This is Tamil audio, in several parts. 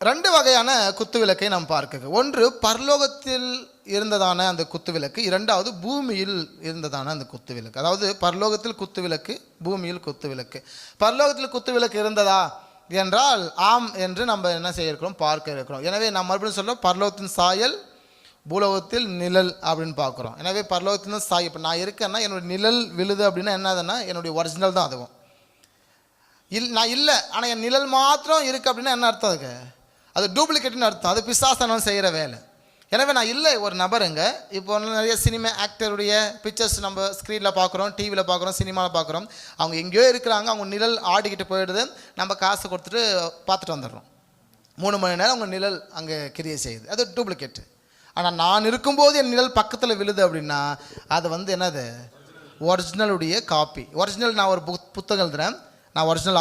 ரெண்டு வகையான குத்துவிளக்கை நாம் பார்க்க. ஒன்று பரலோகத்தில் இருந்ததான அந்த குத்துவிளக்கு, இரண்டாவது பூமியில் இருந்ததான அந்த குத்துவிளக்கு. அதாவது பரலோகத்தில் குத்துவிளக்கு, பூமியில் குத்துவிளக்கு. பரலோகத்தில் குத்துவிளக்கு இருந்ததா என்றால் ஆம் என்று நம்ம என்ன செய்ய இருக்கிறோம், பார்க்க இருக்கிறோம். எனவே நாம் மறுபடியும் சொல்கிறோம், பரலோகத்தின் சாயல் பூலோகத்தில் நிழல் அப்படின்னு பார்க்குறோம். எனவே பரலோகத்தின் சாய், இப்போ நான் இருக்கேன்னா என்னுடைய நிழல் விழுது அப்படின்னா என்னதுன்னா என்னுடைய ஒரிஜினல் தான் அதுவும். நான் இல்லை ஆனால் என் நிழல் மாத்திரம் இருக்குது அப்படின்னா என்ன அர்த்தம்? அதுக்கு அது டூப்ளிகேட்னு அர்த்தம். அது பிசாசானவன் செய்கிற வேலை. எனவே நான் இல்லை ஒரு நபருங்க. இப்போ நிறைய சினிமா ஆக்டருடைய பிக்சர்ஸ் நம்ம ஸ்க்ரீனில் பார்க்குறோம், டிவியில் பார்க்குறோம், சினிமாவில் பார்க்குறோம். அவங்க எங்கேயோ இருக்கிறாங்க, அவங்க நிழல் ஆடிக்கிட்டு போயிடுது, நம்ம காசு கொடுத்துட்டு பார்த்துட்டு வந்துடுறோம். 3 மணி நேரம் அவங்க நிழல் அங்கே கிரியை செய்யுது, அது டூப்ளிகேட்டு. ஆனால் நான் இருக்கும்போது என் நிழல் பக்கத்தில் விழுது அப்படின்னா அது என்னது, ஒரிஜினலுடைய காப்பி. ஒரிஜினல் நான் ஒரு புத்தகம் எழுதுகிறேன், நான் ஒரிஜினல்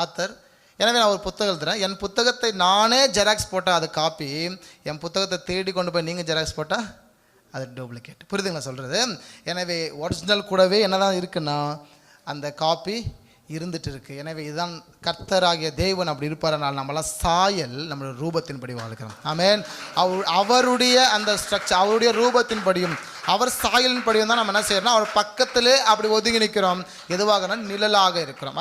ஆத்தர். எனவே நான் ஒரு புத்தகம் எழுதுகிறேன், என் புத்தகத்தை நானே ஜெராக்ஸ் போட்டால் அது காப்பி, என் புத்தகத்தை தேடி கொண்டு போய் நீங்கள் ஜெராக்ஸ் போட்டால் அது டூப்ளிகேட். புரியுதுங்களா சொல்கிறது? எனவே ஒரிஜினல் கூடவே என்ன தான் இருக்குன்னா அந்த காப்பி இருந்துட்டு இருக்குது. எனவே இதுதான் கர்த்தராகிய தேவன் அப்படி இருப்பாரனால் நம்மளாம் சாயல் நம்மளுடைய ரூபத்தின்படி வாழ்கிறோம். ஆமென். அவருடைய அந்த ஸ்ட்ரக்சர், அவருடைய ரூபத்தின்படியும் அவர் சாயலின் படியும் தான் நம்ம என்ன செய்யறோம்னா அவர் பக்கத்திலே அப்படி ஒதுங்கி நிற்கிறோம். எதுவாகனா நிழலாக இருக்கிறோம்.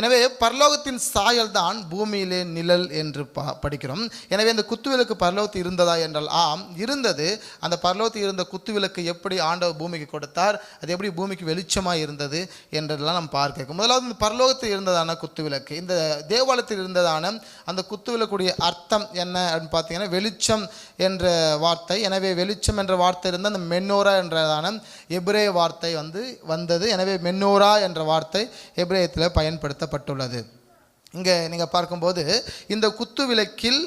எனவே பரலோகத்தின் சாயல் தான் பூமியிலே நிழல் என்று படிக்கிறோம். எனவே இந்த குத்துவிளக்கு பரலோகத்தில் இருந்ததா என்றால் ஆம், இருந்தது. அந்த பரலோகத்தில் இருந்த குத்துவிளக்கு எப்படி ஆண்டவர் பூமிக்கு கொடுத்தார், அது எப்படி பூமிக்கு வெளிச்சமாக இருந்தது என்றெல்லாம் நம்ம பார்க்க. முதலாவது இந்த பரலோகத்தில் இருந்ததான குத்துவிளக்கு, இந்த தேவாலயத்தில் இருந்ததான அந்த குத்துவிளக்குடைய அர்த்தம் என்ன அப்படின்னு பார்த்தீங்கன்னா வெளிச்சம் என்ற வார்த்தை. எனவே வெளிச்சம் என்ற வார்த்தை இருந்தால் அந்த மென்னோரா என்றதான எபிரேய வார்த்தை வந்தது. எனவே மென்னோரா என்ற வார்த்தை எபிரேயத்தில் பயன்படுத்தப்பட்டுள்ளது. இங்கே நீங்கள் பார்க்கும்போது இந்த குத்து விளக்கில்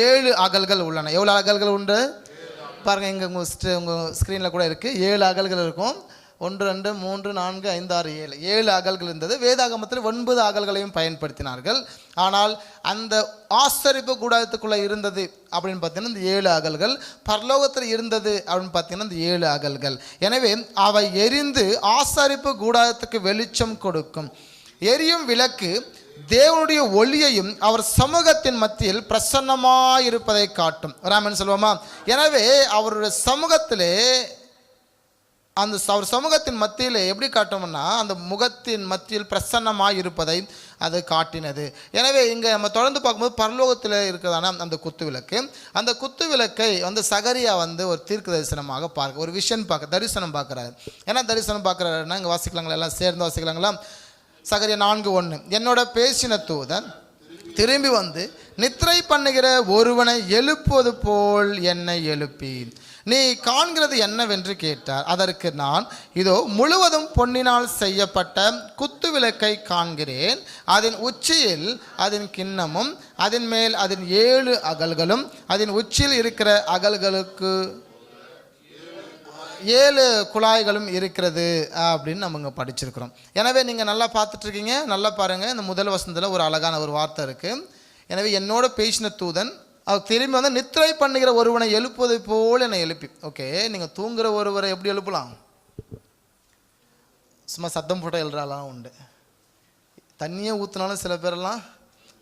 7 அகல்கள் உள்ளன. எவ்வளோ அகல்கள் உண்டு பாருங்கள், இங்கே உங்கள் ஸ்க்ரீனில் கூட இருக்குது. 7 அகல்கள் இருக்கும். 1 2 3 4 5 6 7 அகல்கள் இருந்தது. வேதாகமத்தில் 9 அகல்களையும் பயன்படுத்தினார்கள். ஆனால் அந்த ஆசரிப்பு கூடாரத்துக்குள்ளே இருந்தது அப்படின்னு பார்த்தீங்கன்னா இந்த 7 அகல்கள், பரலோகத்தில் இருந்தது அப்படின்னு பார்த்தீங்கன்னா இந்த 7 அகல்கள். எனவே அவை எரிந்து ஆசரிப்பு கூடாரத்துக்கு வெளிச்சம் கொடுக்கும். எரியும் விளக்கு தேவனுடைய ஒளியையும் அவர் சமூகத்தின் மத்தியில் பிரசன்னமாயிருப்பதை காட்டும். ராமன் சொல்லுவோமா? எனவே அவருடைய சமூகத்திலே அவர் சமூகத்தின் மத்தியில் எப்படி காட்டும்னா அந்த முகத்தின் மத்தியில் பிரசன்னமாக இருப்பதை அது காட்டினது. எனவே இங்கே நம்ம தொடர்ந்து பார்க்கும்போது பரலோகத்தில் இருக்கிறதான அந்த குத்துவிளக்கு, அந்த குத்துவிளக்கை சகரியா ஒரு தீர்க்க தரிசனமாக பார்க்க, ஒரு விஷன் தரிசனம் பார்க்குறாரு. ஏன்னா தரிசனம் பார்க்குறாருன்னா இங்கே வாசிக்கலாங்களா, எல்லாம் சேர்ந்து வாசிக்கலாங்களா? சகரியா 4:1 என்னோட பேசின தூதன் திரும்பி நித்திரை பண்ணுகிற ஒருவனை எழுப்புவது போல் என்னை எழுப்பி நீ காண்கிறது என்னவென்று கேட்டார். அதற்கு நான், இதோ முழுவதும் பொன்னினால் செய்யப்பட்ட குத்து விளக்கை காண்கிறேன். அதன் உச்சியில் அதன் கிண்ணமும் அதன் மேல் அதன் 7 அகல்களும் அதன் உச்சியில் இருக்கிற அகல்களுக்கு 7 குழாய்களும் இருக்கிறது அப்படின்னு நம்ம இங்கே படிச்சிருக்கிறோம். எனவே நீங்கள் நல்லா பார்த்துட்ருக்கீங்க, நல்லா பாருங்கள். இந்த முதல் வசனத்தில் ஒரு அழகான ஒரு வார்த்தை இருக்குது. எனவே என்னோட பேசின தூதன் அவர் திரும்பி நித்திரை பண்ணுகிற ஒருவனை எழுப்புவதை போல் என்னை எழுப்பி. ஓகே, நீங்கள் தூங்குகிற ஒருவரை எப்படி எழுப்பலாம்? சும்மா சத்தம் போட்ட எழுறாலாம் உண்டு. தண்ணியை ஊற்றினாலும் சில பேரெல்லாம்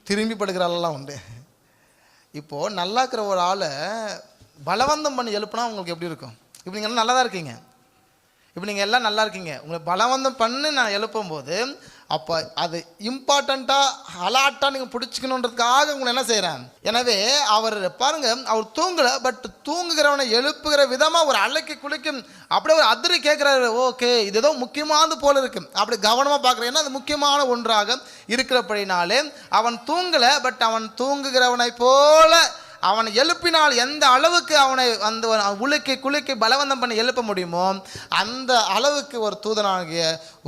திரும்பி படுக்கிறாலாம் உண்டு. இப்போது நல்லா இருக்கிற ஒரு ஆளை பலவந்தம் பண்ணி எழுப்புனா உங்களுக்கு எப்படி இருக்கும்? இப்போ நீங்கள் எல்லாம் நல்லா தான் இருக்கீங்க, இப்போ நீங்கள் எல்லாம் நல்லா இருக்கீங்க, உங்களை பலவந்தம் பண்ணி நான் எழுப்பும் போது அப்போ அது இம்பார்ட்டண்ட்டாக அலாட்டாக நீங்கள் பிடிச்சிக்கணுன்றதுக்காக உங்களை என்ன செய்கிறேன். எனவே அவர் பாருங்கள், அவர் தூங்கலை, பட் தூங்குகிறவனை எழுப்புகிற விதமாக ஒரு அலைக்கு குளிக்கும் அப்படியே ஒரு அதிரி கேட்குறாரு. ஓகே, இது ஏதோ முக்கியமானது போல் இருக்குது, அப்படி கவனமாக பார்க்குறேன். ஏன்னா அது முக்கியமான ஒன்றாக இருக்கிறபடினாலே அவன் தூங்கலை, பட் அவன் தூங்குகிறவனை போல அவனை எழுப்பினால் எந்த அளவுக்கு அவனை குலுக்கி பலவந்தம் பண்ணி எழுப்ப முடியுமோ அந்த அளவுக்கு ஒரு தூதனாகிய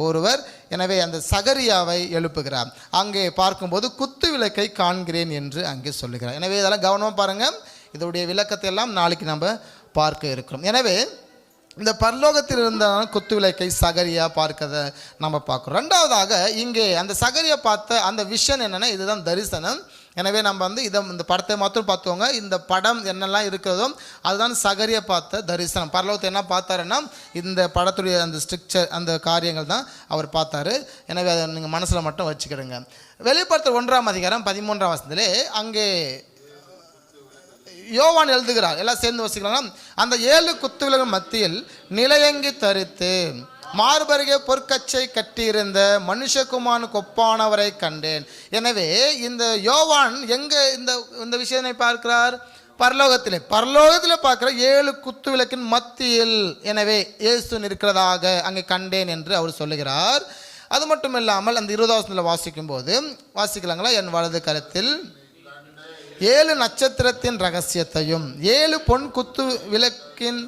ஒருவர் எனவே அந்த சகரியாவை எழுப்புகிறார். அங்கே பார்க்கும்போது குத்து விளக்கை காண்கிறேன் என்று அங்கே சொல்லுகிறார். எனவே இதெல்லாம் கவனமாக பாருங்கள். இதோடைய விளக்கத்தை எல்லாம் நாளைக்கு நம்ம பார்க்க இருக்கிறோம். எனவே இந்த பரலோகத்தில் இருந்த குத்து விளக்கை சகரியா பார்க்கறத நம்ம பார்க்குறோம். ரெண்டாவதாக இங்கே அந்த சகரியா பார்த்த அந்த விஷன் என்னென்னா இதுதான் தரிசனம். எனவே நம்ம இந்த படத்தை மாத்திரம் பார்த்துவோங்க. இந்த படம் என்னெல்லாம் இருக்கிறதோ அதுதான் சகரியா பார்த்த தரிசனம். பரலோகத்தை என்ன பார்த்தாருன்னா இந்த படத்துடைய அந்த ஸ்ட்ரக்சர், அந்த காரியங்கள் தான் அவர் பார்த்தாரு. எனவே அதை நீங்கள் மனசில் மட்டும் வச்சுக்கிடுங்க. வெளிப்படுத்தல் 1ஆம் அதிகாரம் 13ஆம் வசனத்திலே அங்கே யோவான் எழுதுகிறார். எல்லாம் சேர்ந்து வசிக்கலாம். அந்த 7 குத்துவிளக்கு மத்தியில் நிலையங்கி தரித்து மார்பருகே பொற்கச்சை கட்டியிருந்த மனுஷகுமாரன் கொப்பானவரை கண்டேன். எனவே இந்த யோவான் எங்க இந்த விஷயத்தை பார்க்கிறார்? பரலோகத்தில் பார்க்கிற 7 குத்து விளக்கின் மத்தியில் எனவே இயேசு இருக்கிறதாக அங்கே கண்டேன் என்று அவர் சொல்லுகிறார். அது மட்டும் இல்லாமல் அந்த 20ஆம் வசனத்தில் வாசிக்கும் போது வாசிக்கலாங்களா? என் வலது கரத்தில் 7 நட்சத்திரத்தின் ரகசியத்தையும் 7 பொன் குத்து விளக்கின்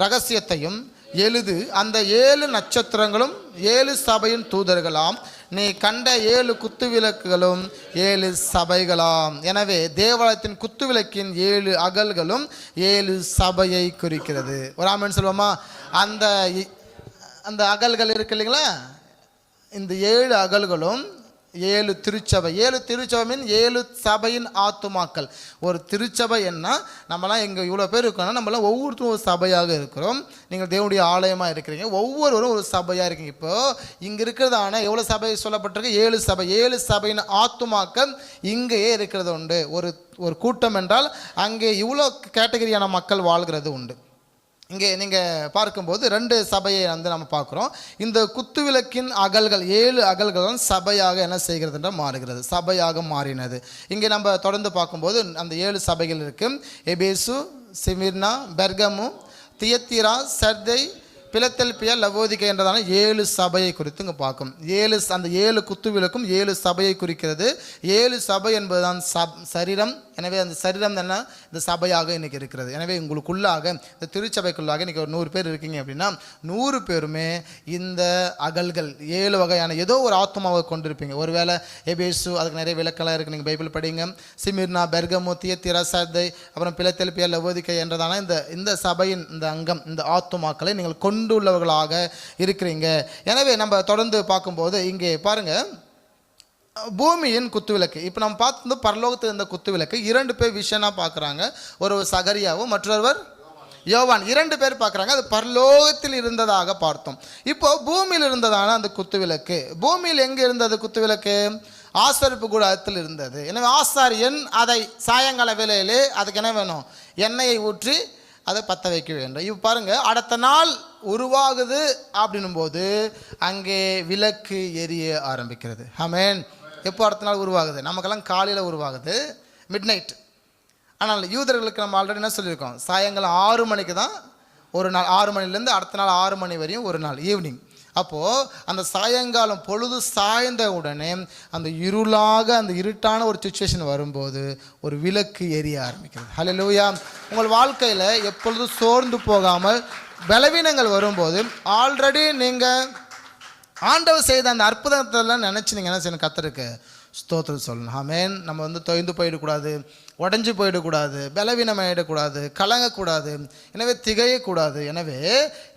ரகசியத்தையும் எழுது. அந்த 7 நட்சத்திரங்களும் 7 சபையின் தூதர்களாம். நீ கண்ட 7 குத்து விளக்குகளும் 7 சபைகளாம். எனவே தேவாலயத்தின் குத்து விளக்கின் 7 அகல்களும் 7 சபையை குறிக்கிறது. ஒரு ஆமென் சொல்லுவோமா? அந்த அகல்கள் இருக்கு இல்லைங்களா? இந்த 7 அகல்களும் 7 திருச்சபை. 7 திருச்சபையின் 7 சபையின் ஆத்துமாக்கள். ஒரு திருச்சபை என்ன, நம்மலாம் இங்கே இவ்வளோ பேர் இருக்கோம்னா நம்மளாம் ஒவ்வொருத்தரும் ஒரு சபையாக இருக்கிறோம். நீங்கள் தேவனுடைய ஆலயமாக இருக்கிறீங்க, ஒவ்வொருவரும் ஒரு சபையாக இருக்கீங்க. இப்போது இங்கே இருக்கிறதான எவ்வளோ சபை சொல்லப்பட்டிருக்கு? 7 சபை. 7 சபையின் ஆத்துமாக்கள் இங்கேயே இருக்கிறது உண்டு. ஒரு கூட்டம் என்றால் அங்கே இவ்வளோ கேட்டகரியான மக்கள் வாழ்கிறது உண்டு. இங்கே நீங்கள் பார்க்கும்போது 2 சபையை நம்ம பார்க்குறோம். இந்த குத்துவிளக்கின் அகல்கள் 7 அகல்கள் தான் சபையாக என்ன செய்கிறது என்றால் மாறுகிறது, சபையாக மாறினது. இங்கே நம்ம தொடர்ந்து பார்க்கும்போது அந்த 7 சபைகள் இருக்கு. எபேசு, சிமிர்னா, பெர்கமு, தியத்தீரா, சர்தை, பிலதெல்பியா, லவோதிகா என்றதான 7 சபையை குறித்து இங்கே பார்க்கும். அந்த 7 குத்துவிளக்கும் 7 சபையை குறிக்கிறது. 7 சபை என்பதுதான் சரீரம். எனவே அந்த சரீரம் என்ன? இந்த சபையாக இன்றைக்கி இருக்கிறது. எனவே உங்களுக்குள்ளாக இந்த திருச்சபைக்குள்ளாக இன்றைக்கி ஒரு 100 பேர் இருக்கீங்க அப்படின்னா 100 பேருமே இந்த அகல்கள் 7 வகையான ஏதோ ஒரு ஆத்மாவை கொண்டிருப்பீங்க. ஒருவேளை எபேசு, அதுக்கு நிறைய விளக்கெல்லாம் இருக்குது, நீங்கள் பைபிள் படிங்க. சிமிர்னா, பெர்கமு, தியத்தீரா, சர்தை, அப்புறம் பிலதெல்பியா, லவோதிகா என்றதான இந்த சபையின் இந்த அங்கம், இந்த ஆத்மாக்களை நீங்கள் கொண்டுள்ளவர்களாக இருக்கிறீங்க. எனவே நம்ம தொடர்ந்து பார்க்கும்போது இங்கே பாருங்கள், பூமியின் குத்துவிளக்கு. இப்போ நம்ம பார்த்து பரலோகத்தில் இருந்த குத்துவிளக்கு 2 பேர் விஷனாக பார்க்குறாங்க. ஒரு சகரியாவும் மற்றொருவர் யோவான், 2 பேர் பார்க்குறாங்க. அது பரலோகத்தில் இருந்ததாக பார்த்தோம். இப்போ பூமியில் இருந்ததான அந்த குத்துவிளக்கு, பூமியில் எங்கே இருந்தது குத்துவிளக்கு? ஆசரிப்பு கூடத்தில் இருந்தது. எனவே ஆசாரியன் அதை சாயங்கால வேளையிலே அதுக்கு என்ன வேணும்? எண்ணெயை ஊற்றி அதை பற்ற வைக்க வேண்டும். இப்போ பாருங்கள், அடுத்த நாள் உருவாகுது அப்படின்னும் போது அங்கே விளக்கு எரிய ஆரம்பிக்கிறது. ஆமென். எப்போ அடுத்த நாள் உருவாகுது? நமக்கெல்லாம் காலையில் உருவாகுது, மிட் நைட். ஆனால் யூதர்களுக்கு நம்ம ஆல்ரெடி என்ன சொல்லியிருக்கோம்? சாயங்காலம் 6 மணிக்கு தான் ஒரு நாள். 6 மணிலேருந்து அடுத்த நாள் 6 மணி வரையும் ஒரு நாள், ஈவினிங். அப்போது அந்த சாயங்காலம் பொழுது சாய்ந்த உடனே அந்த அந்த இருட்டான ஒரு சிச்சுவேஷன் வரும்போது ஒரு விளக்கு எரிய ஆரம்பிக்கிறது. ஹல்லேலூயா. உங்கள் வாழ்க்கையில் எப்பொழுதும் சோர்ந்து போகாமல் பலவீனங்கள் வரும்போது ஆல்ரெடி நீங்கள் ஆண்டவர் செய்த அந்த அற்புதத்தெல்லாம் நினச்சி நீங்கள் என்ன செய்யணும்? கர்த்தருக்கு ஸ்தோத்திரம் சொல்லணும். ஆமென். நம்ம தொய்ந்து போயிடக்கூடாது, உடஞ்சி போயிடக்கூடாது, பலவீனமாயிடக்கூடாது, கலங்கக்கூடாது, எனவே திகையக்கூடாது. எனவே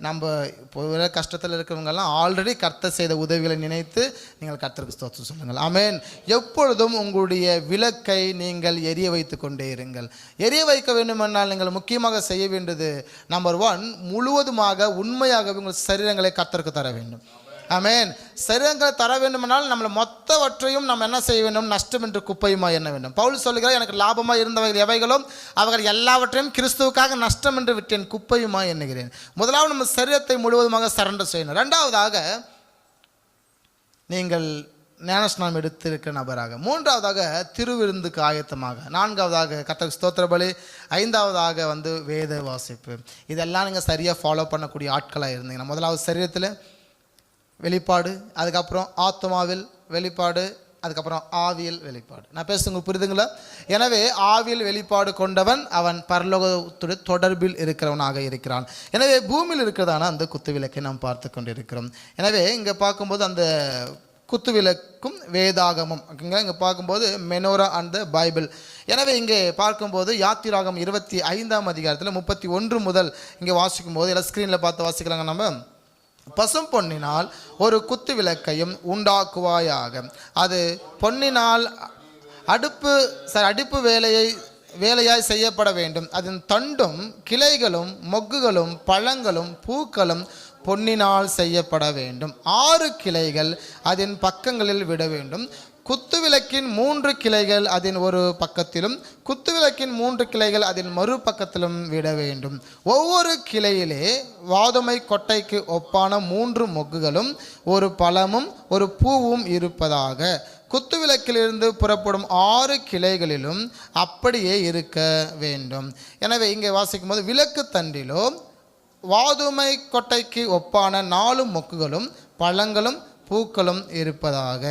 நம்ம இப்போ கஷ்டத்தில் இருக்கிறவங்கெல்லாம் ஆல்ரெடி கர்த்தர் செய்த உதவிகளை நினைத்து நீங்கள் கர்த்தருக்கு ஸ்தோத்திரம் சொல்லுங்கள். ஆமென். எப்பொழுதும் உங்களுடைய விளக்கை நீங்கள் எரிய வைத்து கொண்டே இருங்கள். எரிய வைக்க வேண்டுமென்றால் நீங்கள் முக்கியமாக செய்ய வேண்டியது நம்பர் 1, முழுவதுமாக உண்மையாகவே உங்கள் சரீரங்களை கர்த்தருக்கு தர வேண்டும். ஆமென். சரீரங்களை தர வேண்டுமென்றால் நம்மளை மொத்தவற்றையும் நம்ம என்ன செய்ய வேண்டும்? நஷ்டம் என்று குப்பையுமா எண்ண வேண்டும். பவுல் சொல்லுகிறார், எனக்கு லாபமாக இருந்தவைகள் எவைகளும் அவர்கள் எல்லாவற்றையும் கிறிஸ்துவுக்காக நஷ்டம் என்று விட்டேன், குப்பையுமா எண்ணுகிறேன். முதலாவது நம்ம சரீரத்தை முழுவதுமாக சரண்டர் செய்யணும். 2வதாக நீங்கள் ஞானஸ்நானம் எடுத்திருக்கிற நபராக. 3வதாக திருவிருந்துக்கு ஆயத்தமாக. 4வதாக கர்த்தருக்கு ஸ்தோத்திர பலி. 5வதாக வேத வாசிப்பு. இதெல்லாம் நீங்கள் சரியாக ஃபாலோ பண்ணக்கூடிய ஆட்களாக இருந்தீங்கன்னா, முதலாவது சரீரத்தில் வெளிப்பாடு, அதுக்கப்புறம் ஆத்மாவில் வெளிப்பாடு, அதுக்கப்புறம் ஆவியல் வெளிப்பாடு. நான் பேசுங்க புரியுதுங்களா? எனவே ஆவியல் வெளிப்பாடு கொண்டவன் அவன் பரலோகத்துடைய தொடர்பில் இருக்கிறவனாக இருக்கிறான். எனவே பூமியில் இருக்கிறதான அந்த குத்துவிளக்கை நாம் பார்த்து கொண்டிருக்கிறோம். எனவே இங்கே பார்க்கும்போது அந்த குத்துவிளக்கும் வேதாகமும் இங்கே பார்க்கும்போது மெனோரா அண்ட் த பைபிள். எனவே இங்கே பார்க்கும்போது யாத்திராகம் 25ஆம் அதிகாரத்தில் 31 முதல் இங்கே வாசிக்கும் போது எல்லாம் ஸ்க்ரீனில் பார்த்து வாசிக்கிறாங்க. நம்ம பசும் பொன்னினால் ஒரு குத்து விளக்கையும் உண்டாக்குவாயாக. அது பொன்னினால் அடுப்பு வேலையாய் செய்யப்பட வேண்டும். அதன் தண்டும் கிளைகளும் மொக்குகளும் பழங்களும் பூக்களும் பொன்னினால் செய்யப்பட வேண்டும். 6 கிளைகள் அதன் பக்கங்களில் விட வேண்டும். குத்துவிளக்கின் 3 கிளைகள் அதன் ஒரு பக்கத்திலும் குத்துவிளக்கின் 3 கிளைகள் அதன் மறுபக்கத்திலும் விட வேண்டும். ஒவ்வொரு கிளையிலே வாதுமை கொட்டைக்கு ஒப்பான 3 மொக்குகளும் ஒரு பழமும் ஒரு பூவும் இருப்பதாக. குத்துவிளக்கிலிருந்து புறப்படும் 6 கிளைகளிலும் அப்படியே இருக்க வேண்டும். எனவே இங்கே வாசிக்கும் போது விளக்கு தண்டிலோ வாதுமை கொட்டைக்கு ஒப்பான 4 மொக்குகளும் பழங்களும் பூக்களும் இருப்பதாக.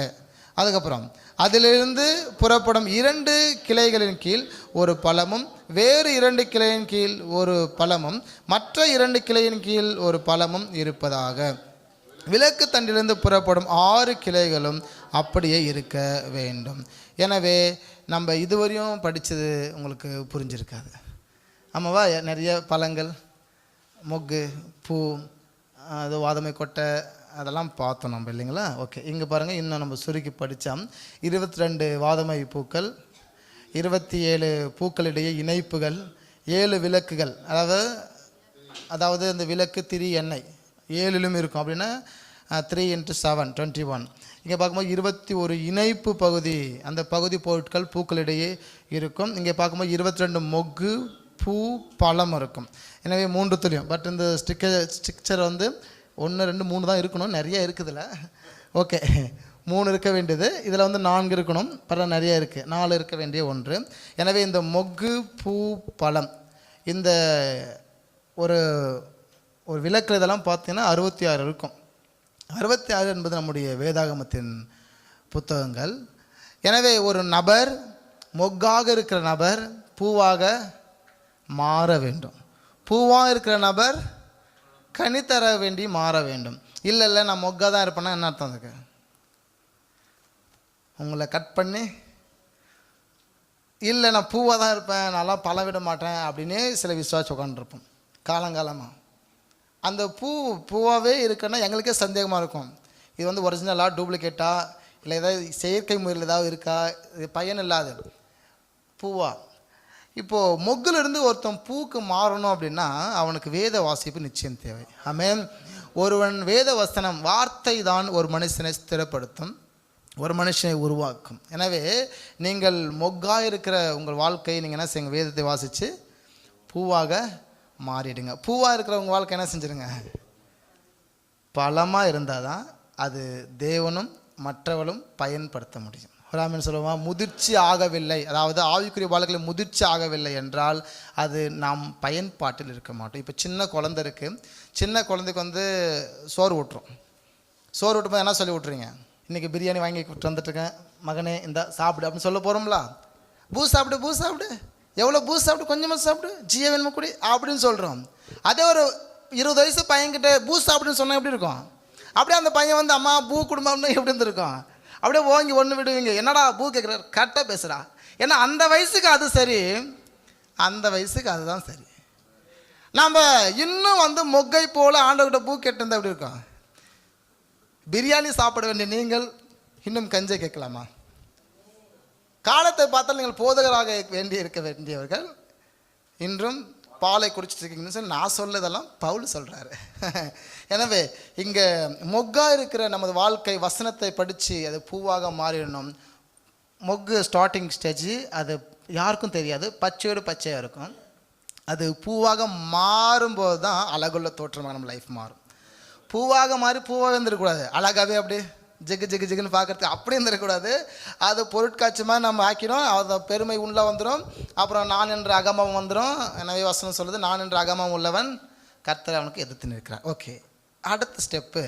அதுக்கப்புறம் அதிலிருந்து புறப்படும் 2 கிளைகளின் கீழ் ஒரு பழமும் வேறு 2 கிளையின் கீழ் ஒரு பழமும் மற்ற 2 கிளையின் கீழ் ஒரு பழமும் இருப்பதாக. விளக்கு தண்டிலிருந்து புறப்படும் 6 கிளைகளும் அப்படியே இருக்க வேண்டும். எனவே நம்ம இதுவரையும் படித்தது உங்களுக்கு புரிஞ்சிருக்காது. ஆமாவா? நிறைய பழங்கள், மொக்கு, பூ, அது வாதுமை கொட்டை அதெல்லாம் பார்த்தோம் நம்ம, இல்லைங்களா? ஓகே, இங்கே பாருங்கள், இன்னும் நம்ம சுருக்கி படித்தோம். 22 வாதுமை பூக்கள், 27 பூக்களிடையே இணைப்புகள், 7 விளக்குகள், அதாவது இந்த விளக்கு திரி எண்ணெய் 7லும் இருக்கும். அப்படின்னா 3 × 7 21. இங்கே பார்க்கும்போது 21 இணைப்பு பகுதி, அந்த பகுதி பொருட்கள் பூக்களிடையே இருக்கும். இங்கே பார்க்கும்போது 22 மொக்கு, பூ, பழம் இருக்கும். எனவே 3 துளியும். பட் இந்த ஸ்டிக்சர் 1 2 3 தான் இருக்கணும், நிறைய இருக்குதுல்ல. ஓகே, 3 இருக்க வேண்டியது, இதில் 4 இருக்கணும், பரவாயில்ல, நிறைய இருக்குது, 4 இருக்க வேண்டிய 1. எனவே இந்த மொக்கு, பூ, பழம், இந்த ஒரு ஒரு விளக்கு இதெல்லாம் பார்த்தீங்கன்னா 66 இருக்கும். 66 என்பது நம்முடைய வேதாகமத்தின் புத்தகங்கள். எனவே ஒரு நபர் மொக்காக இருக்கிற நபர் பூவாக மாற வேண்டும். பூவாக இருக்கிற நபர் கனி தர வேண்டி மாற வேண்டும். இல்லை நான் மொக்காக தான் இருப்பேன்னா என்ன அர்த்தம்? அதுக்கு உங்களை கட் பண்ணி, இல்லை நான் பூவாக தான் இருப்பேன், நான்லாம் பழம் விட மாட்டேன் அப்படின்னே சில விசுவாசி உட்காந்துருப்போம் காலங்காலமாக. அந்த பூவாகவே இருக்குன்னா எங்களுக்கே சந்தேகமாக இருக்கும், இது ஒரிஜினலாக டூப்ளிகேட்டா, இல்லை ஏதாவது செயற்கை முறையில் ஏதாவது இருக்கா, இது பயன் இல்லாத பூவா. இப்போது மொக்கிலிருந்து ஒருத்தன் பூக்கு மாறணும் அப்படின்னா அவனுக்கு வேத வாசிப்பு நிச்சயம் தேவை. ஆமென். ஒருவன் வேத வசனம், வார்த்தை தான் ஒரு மனுஷனை ஸ்திரப்படுத்தும், ஒரு மனுஷனை உருவாக்கும். எனவே நீங்கள் மொக்காக இருக்கிற உங்கள் வாழ்க்கையை நீங்கள் என்ன செய்யுங்க? வேதத்தை வாசித்து பூவாக மாறிடுங்க. பூவாக இருக்கிற உங்கள் வாழ்க்கை என்ன செஞ்சுருங்க? பழமாக இருந்தால் தான் அது தேவனும் மற்றவர்களும் பயன்படுத்த முடியும். ராமன் சொல்லுவான், முதிர்ச்சி ஆகவில்லை, அதாவது ஆவிக்குரிய வாழ்க்கையில் முதிர்ச்சி ஆகவில்லை என்றால் அது நாம் பயன்பாட்டில் இருக்க மாட்டோம். இப்போ சின்ன குழந்தை இருக்குது, சின்ன குழந்தைக்கு சோறு ஊட்டுறோம். சோறு ஊட்டும்போது என்ன சொல்லி விட்றீங்க? இன்றைக்கி பிரியாணி வாங்கி வந்துட்டுருக்கேன் மகனே, இந்த சாப்பிடு அப்படின்னு சொல்ல போகிறோம்ல. பூ சாப்பிடு, பூ சாப்பிடு, எவ்வளோ பூ சாப்பிடு, கொஞ்சமாக சாப்பிடு, ஜீய வேணுமா கூடி அப்படின்னு சொல்கிறோம். அதே ஒரு 20 வயசு பையன்கிட்ட பூ சாப்பிடுன்னு சொன்னால் எப்படி இருக்கும்? அப்படியே அந்த பையன் அம்மா பூ குடும்பம்னு எப்படி இருந்திருக்கும்? அப்படியே ஓங்கி ஒன்று விடுவீங்க, என்னடா பூ கேட்குறாரு, கரெக்டாக பேசுகிறா. ஏன்னா அந்த வயசுக்கு அது சரி, அந்த வயசுக்கு அதுதான் சரி. நாம் இன்னும் மொக்கை போல் ஆண்டவர்கிட்ட பூ கேட்டிருந்தா எப்படி இருக்கோம்? பிரியாணி சாப்பிட வேண்டிய நீங்கள் இன்னும் கஞ்சை கேட்கலாமா? காலத்தை பார்த்தால் நீங்கள் போதகராக இருக்க வேண்டியவர்கள் இன்றும் பாலை குடிச்சிட்டு இருக்கீங்கன்னு சொல்லி நான் சொல்லதெல்லாம் பவுல் சொல்கிறாரு. எனவே இங்கே மொக்கா இருக்கிற நமது வாழ்க்கை வசனத்தை படித்து அது பூவாக மாறிடணும். மொக்கு ஸ்டார்டிங் ஸ்டேஜ், அது யாருக்கும் தெரியாது, பச்சையோடு பச்சையாக இருக்கும். அது பூவாக மாறும்போது தான் அழகுள்ள தோற்றமாக நம்ம லைஃப் மாறும். பூவாக மாறி பூவாக இருந்துடக்கூடாது, அழகாகவே அப்படியே ஜிகு ஜிகு ஜிகுன்னு பார்க்குறதுக்கு அப்படி இருந்துடக்கூடாது. அது பொருட்காட்சி மாதிரி நம்ம ஆக்கிடும், அதை பெருமை உள்ள வந்துடும். அப்புறம் நான் என்ற அகமம் வந்துடும். எனவே வசனம் சொல்லுது, நான் என்ற அகமம் உள்ளவன் கர்த்தர் அவனுக்கு எதிர்த்து நிற்கிறார். ஓகே, அடுத்த ஸ்டெப்பு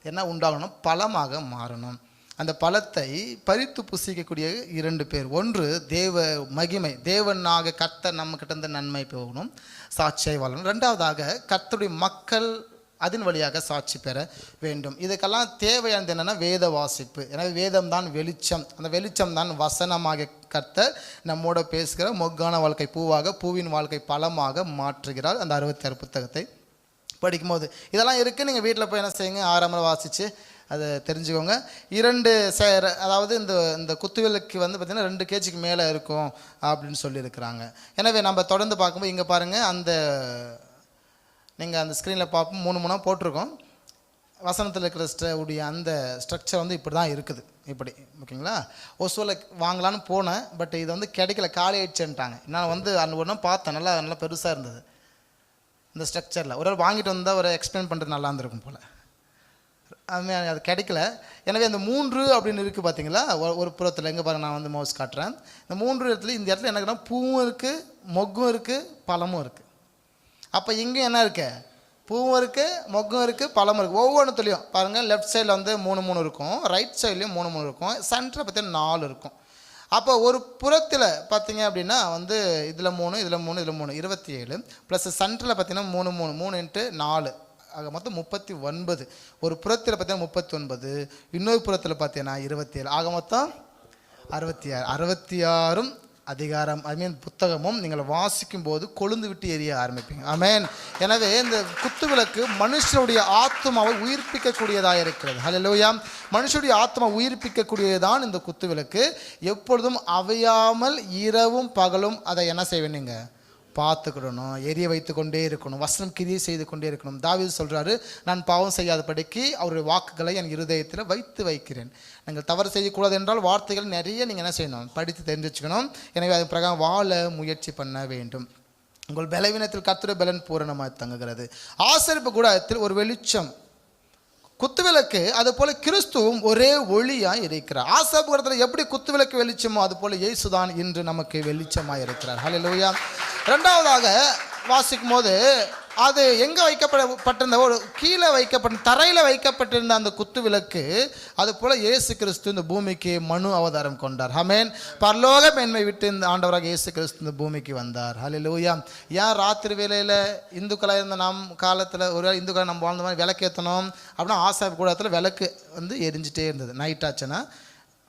என்ன உண்டாகணும்? பழமாக மாறணும். அந்த பழத்தை பறித்து புசிக்கக்கூடிய 2 பேர். ஒன்று தேவ மகிமை, தேவனாக கர்த்தர் நம்மக்கிட்ட இருந்து நன்மை போகணும், சாட்சியாய் வாழணும். 2வதாக கர்த்தருடைய மக்கள் அதன் வழியாக சாட்சி பெற வேண்டும். இதுக்கெல்லாம் தேவையானது என்னென்னா வேத வாசிப்பு. எனவே வேதம் தான் வெளிச்சம், அந்த வெளிச்சம் தான் வசனமாக கர்த்தர் நம்மோட பேசுகிற மொக்கான வாழ்க்கை பூவாக, பூவின் வாழ்க்கை பழமாக மாற்றுகிறார். அந்த 66 புத்தகத்தை படிக்கும்போது இதெல்லாம் இருக்குது. நீங்கள் வீட்டில் போய் என்ன செய்யுங்க, ஆறாமல் வாசித்து அதை தெரிஞ்சுக்கோங்க. 2 அதாவது இந்த குத்துவிளக்கு பார்த்திங்கன்னா 2 kg மேலே இருக்கும் அப்படின்னு சொல்லியிருக்கிறாங்க. எனவே நம்ம தொடர்ந்து பார்க்கும்போது இங்கே பாருங்கள், அந்த நீங்கள் அந்த ஸ்க்ரீனில் பார்ப்போம் 3 போட்டிருக்கோம். வசனத்தில் இருக்கிற உடைய அந்த ஸ்ட்ரக்சர் வந்து இப்படி தான் இருக்குது, இப்படி ஓகேங்களா. ஒசூல வாங்கலான்னு போனேன், பட் இது வந்து கிடைக்கல, காலி ஆயிடுச்சுன்ட்டாங்க. நான் வந்து அந்த ஒன்றும் பார்த்தேன், நல்லா நல்லா பெருசாக இருந்தது இந்த ஸ்ட்ரக்சரில். ஒரு வாங்கிட்டு வந்தால் ஒரு எக்ஸ்பிளைன் பண்ணுறது நல்லா இருந்திருக்கும் போல், அதுமாதிரி அது கிடைக்கல. எனவே அந்த 3 அப்படின்னு இருக்குது பார்த்தீங்களா, ஒரு புறத்தில் எங்கே பாருங்கள், நான் வந்து மவுஸ் காட்டுறேன். இந்த 3 இடத்துல இந்த இடத்துல எனக்குன்னா பூவும் இருக்குது, மொக்கும் இருக்குது, பழமும் இருக்குது. அப்போ இங்கே என்ன இருக்கு, பூவும் இருக்குது, மொக்கும் இருக்குது, பழமும் இருக்குது. ஒவ்வொன்றுத்துலேயும் பாருங்கள், லெஃப்ட் சைடில் வந்து 3 இருக்கும், ரைட் சைட்லேயும் 3 இருக்கும், சென்டரில் பார்த்தீங்கன்னா 4 இருக்கும். அப்போ ஒரு புறத்தில் பார்த்தீங்க அப்படின்னா வந்து இதில் 3, இதில் 3, இதில் 3, 27 ப்ளஸ் சென்டரில் பார்த்தீங்கன்னா 3 3 × 4 ஆக மொத்தம் 39. ஒரு புறத்தில் பார்த்தீங்கன்னா 39, இன்னொரு புறத்தில் பார்த்தீங்கன்னா 27, ஆக மொத்தம் 66. 66 அதிகாரம் புத்தகமும் நீங்கள் வாசிக்கும் போது கொழுந்து விட்டு எரிய ஆரம்பிப்பீங்க. ஆமென். எனவே இந்த குத்துவிளக்கு மனுஷனுடைய ஆத்மாவை உயிர்ப்பிக்கக்கூடியதாக இருக்கிறது. ஹல்லேலூயா. மனுஷனுடைய ஆத்மா உயிர்ப்பிக்கக்கூடியதுதான் இந்த குத்துவிளக்கு. எப்பொழுதும் அவையாமல் இரவும் பகலும் அதை என்ன செய்வேன், நீங்கள் பார்த்துக்கிடணும், எரிய வைத்து கொண்டே இருக்கணும், வசனம் கிரியை செய்து கொண்டே இருக்கணும். தாவீது சொல்கிறாரு, நான் பாவம் செய்யாதபடிக்கு அவருடைய வாக்குகளை என் இருதயத்தில் வைத்து வைக்கிறேன். நீங்கள் தவறு செய்யக்கூடாது என்றால் வார்த்தைகள் நிறைய நீங்கள் என்ன செய்யணும், படித்து தெரிஞ்சு வச்சுக்கணும். எனவே அது பிரகாரம் வாழ முயற்சி பண்ண வேண்டும். உங்கள் பலவீனத்தில் கர்த்தருடைய பலன் பூரணமாக தங்குகிறது. ஆசரிப்பு கூடாரத்தில் ஒரு வெளிச்சம், குத்துவிளக்கு அது போல கிறிஸ்துவும் ஒரே ஒளியாய் இருக்கிறார். ஆசரிப்பு கூடாரத்தில் எப்படி குத்துவிளக்கு வெளிச்சமோ அது போல இயேசுதான் இன்று நமக்கு வெளிச்சமாக இருக்கிறார். ஹல்லேலூயா. இரண்டாவதாக வாசிக்கும் போது அது எங்கே வைக்கப்பட்டிருந்த, ஒரு கீழே வைக்கப்பட்ட தரையில் வைக்கப்பட்டிருந்த அந்த குத்து விளக்கு அது போல் இயேசு கிறிஸ்து இந்த பூமிக்கு மனு அவதாரம் கொண்டார். ஆமென். பரலோக மேன்மை விட்டு இந்த ஆண்டவராக இயேசு கிறிஸ்து இந்த பூமிக்கு வந்தார். ஹல்லேலூயா. ஏன் ராத்திரி வேளையில் இந்துக்களாக இருந்த நம் காலத்தில் ஒரு இந்துக்களாக நம்ம வாழ்ந்த மாதிரி விளக்கு ஏற்றணும் அப்படின்னா ஆசாரிப்பு கூடத்தில் விளக்கு வந்து எரிஞ்சிட்டே இருந்தது. நைட் ஆச்சுன்னா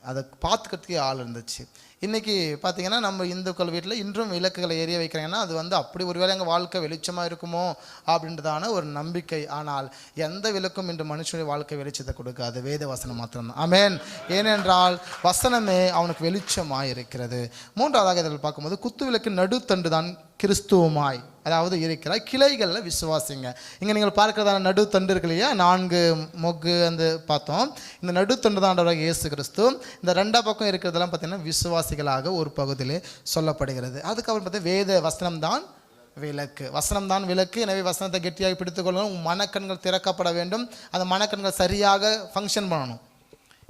அதை பார்த்துக்கிறதுக்கே ஆள் இருந்துச்சு. இன்றைக்கி பார்த்திங்கன்னா நம்ம இந்துக்கள் வீட்டில் இன்றும் விளக்குகளை எரிய வைக்கிறாங்கன்னா அது வந்து அப்படி ஒரு வேளை எங்கள் வாழ்க்கை வெளிச்சமாக இருக்குமோ அப்படின்றதான ஒரு நம்பிக்கை. ஆனால் எந்த விளக்கும் இன்று மனுஷனுடைய வாழ்க்கை வெளிச்சத்தை கொடுக்காது, வேத வசனம் மாத்திரம்தான். ஆமென். ஏனென்றால் வசனமே அவனுக்கு வெளிச்சமாய் இருக்கிறது. மூன்றாவதாக இதில் பார்க்கும்போது குத்து விளக்கு நடுத்தண்டு தான் கிறிஸ்துவமாய் அதாவது இருக்கிறார். கிளைகளில் விசுவாசிங்க. இங்கே நீங்கள் பார்க்கிறதான நடுத்தண்டு இருக்கு இல்லையா, 4 மொக்கு வந்து பார்த்தோம். இந்த நடுத்தண்டு தான் ஆண்டவராக இயேசு கிறிஸ்து. இந்த 2 பக்கம் இருக்கிறதெல்லாம் பார்த்தீங்கன்னா விசுவாசிகளாக ஒரு பகுதியிலே சொல்லப்படுகிறது. அதுக்கப்புறம் பார்த்தீங்கன்னா வேத வசனம் தான் விளக்கு. வசனம் தான் விளக்கு. எனவே வசனத்தை கெட்டியாக பிடித்துக்கொள்ளணும். மனக்கண்கள் திறக்கப்பட வேண்டும். அந்த மனக்கண்கள் சரியாக ஃபங்க்ஷன் பண்ணணும்.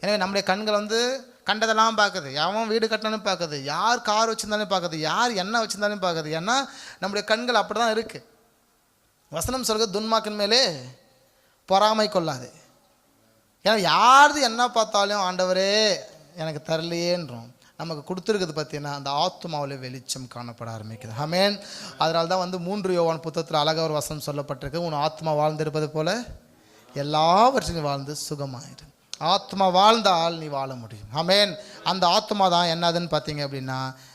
எனவே நம்முடைய கண்கள் வந்து கண்டதெல்லாம் பார்க்குது, யாவும் வீடு கட்டினாலும் பார்க்குது, யார் கார் வச்சுருந்தாலும் பார்க்குது, யார் எண்ணெய் வச்சுருந்தாலும் பார்க்குது. ஏன்னா நம்முடைய கண்கள் அப்படி தான் இருக்குது. வசனம் சொல்கிறது துன்மாக்கின் மேலே பொறாமை கொள்ளாது. ஏன்னா யாருது என்ன பார்த்தாலும் ஆண்டவரே எனக்கு தரலையேன்றோம். நமக்கு கொடுத்துருக்குது பார்த்தீங்கன்னா அந்த ஆத்மாவில் வெளிச்சம் காணப்பட ஆரம்பிக்குது. ஆமென். அதனால தான் வந்து 3 யோவான் புத்தகத்தில் அழகாக ஒரு வசனம் சொல்லப்பட்டிருக்கு, உன் ஆத்மா வாழ்ந்திருப்பது போல எல்லாவற்றையும் வாழ்ந்து சுகமாயிரு. ஆத்மா வாழ்ந்தால் நீ வாழ முடியும். ஆமென். அந்த ஆத்மா தான் என்னதுன்னு பார்த்தீங்க அப்படின்னா